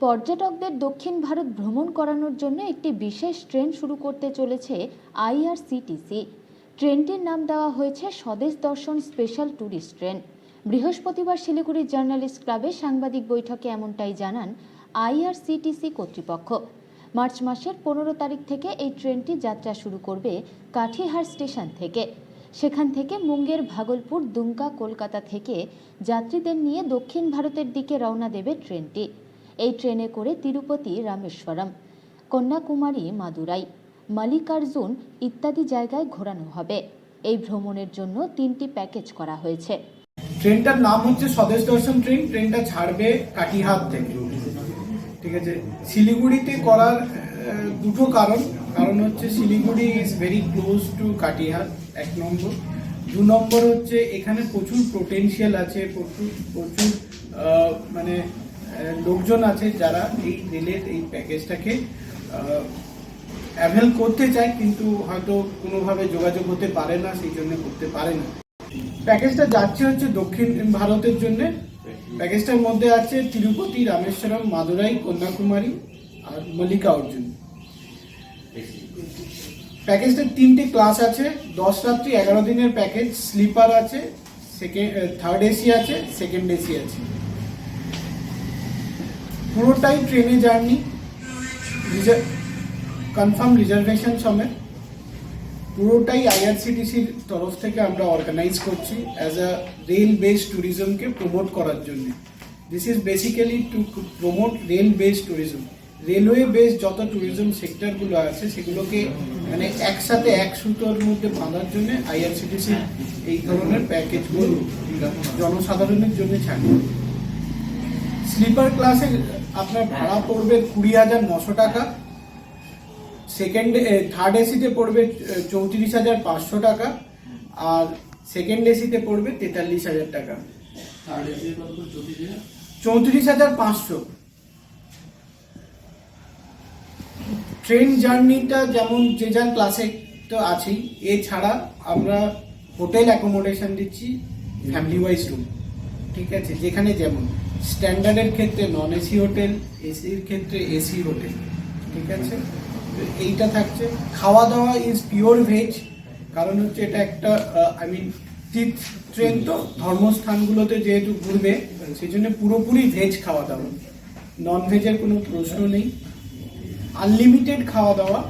পর্যটকদের দক্ষিণ ভারত ভ্রমণ করানোর জন্য একটি বিশেষ ট্রেন শুরু করতে চলেছে আইআরসিটিসি। ট্রেনটির নাম দেওয়া হয়েছে স্বদেশ দর্শন স্পেশাল ট্যুরিস্ট ট্রেন। বৃহস্পতিবার শিলিগুড়ি জার্নালিস্ট ক্লাবে সাংবাদিক বৈঠকে এমনটাই জানান আইআরসিটিসি কর্তৃপক্ষ। মার্চ মাসের 15 তারিখ থেকে এই ট্রেনটি যাত্রা শুরু করবে কাঠিহার স্টেশন থেকে। সেখান থেকে মুঙ্গের, ভাগলপুর, দুমকা, কলকাতা থেকে যাত্রীদের নিয়ে দক্ষিণ ভারতের দিকে রওনা দেবে ট্রেনটি। এই ট্রেনে করে তিরুপতি, রামেশ্বরম, কন্যাকুমারী, মাদুরাই, মাল্লিকার্জুন ইত্যাদি জায়গায় ঘোরানো হবে। এই ভ্রমণের জন্য 3টি প্যাকেজ করা হয়েছে। ট্রেনটার নাম হচ্ছে স্বদেশ দর্শন ট্রেন। ট্রেনটা ছাড়বে কাটিহার থেকে, ঠিক আছে। শিলিগুড়িতে করার দুটো কারণ হচ্ছে Siliguri is very close two Katihar, 1 নম্বর। 2 নম্বর হচ্ছে এখানে প্রচুর পোটেনশিয়াল আছে, প্রচুর মানে লোকজন আছে যারা এই রেলের এই প্যাকেজটাকে অ্যাভেল করতে চায়, কিন্তু হয়তো কোনোভাবে যোগাযোগ হতে পারে না, সেই জন্য করতে পারে না। প্যাকেজটা যাচ্ছে হচ্ছে দক্ষিণ ভারতের জন্য। প্যাকেজটার মধ্যে আছে তিরুপতি, রামেশ্বরম, মাদুরাই, কন্যাকুমারী আর মাল্লিকার্জুন। প্যাকেজটার 3টে ক্লাস আছে। 10 রাত্রি 11 দিনের প্যাকেজ। স্লিপার আছে, থার্ড এসি আছে, সেকেন্ড এসি আছে। পুরোটাই ট্রেনে জার্নি, কনফার্ম রিজার্ভেশন সমেত। পুরোটাই আইআরসিটিসির তরফ থেকে আমরা অর্গানাইজ করছি অ্যাজ আ রেল বেসড ট্যুরিজমকে প্রমোট করার জন্য। This is basically to promote rail based tourism. Railway based যত ট্যুরিজম সেক্টরগুলো আছে সেগুলোকে মানে একসাথে এক সুতোর মধ্যে বাঁধার জন্য আইআরসিটিসির এই ধরনের প্যাকেজগুলো জনসাধারণের জন্য ছাড়ে। স্লিপার ক্লাসে আপনার ভাড়া পড়বে 20,900 টাকা। থার্ড এসিতে পড়বে 34,500 টাকা, আর সেকেন্ড এসিতে পড়বে 43,000 টাকা। 34,500। ট্রেন জার্নিটা যেমন যে যার ক্লাসে তো আছেই, এছাড়া আমরা হোটেল অ্যাকোমোডেশন দিচ্ছি, ফ্যামিলি ওয়াইজ রুম, ঠিক আছে। যেখানে যেমন স্ট্যান্ডার্ডের ক্ষেত্রে নন এসি হোটেল, এসির ক্ষেত্রে এসি হোটেল, ঠিক আছে। এইটা থাকছে। খাওয়া দাওয়া ইজ পিওর ভেজ, কারণ হচ্ছে এটা একটা তীর্থ ট্রেন, তো ধর্মস্থানগুলোতে যেহেতু ঘুরবে সেই জন্য পুরোপুরি ভেজ খাওয়া দাওয়া, নন ভেজের কোনো প্রশ্ন নেই। আনলিমিটেড খাওয়া দাওয়া।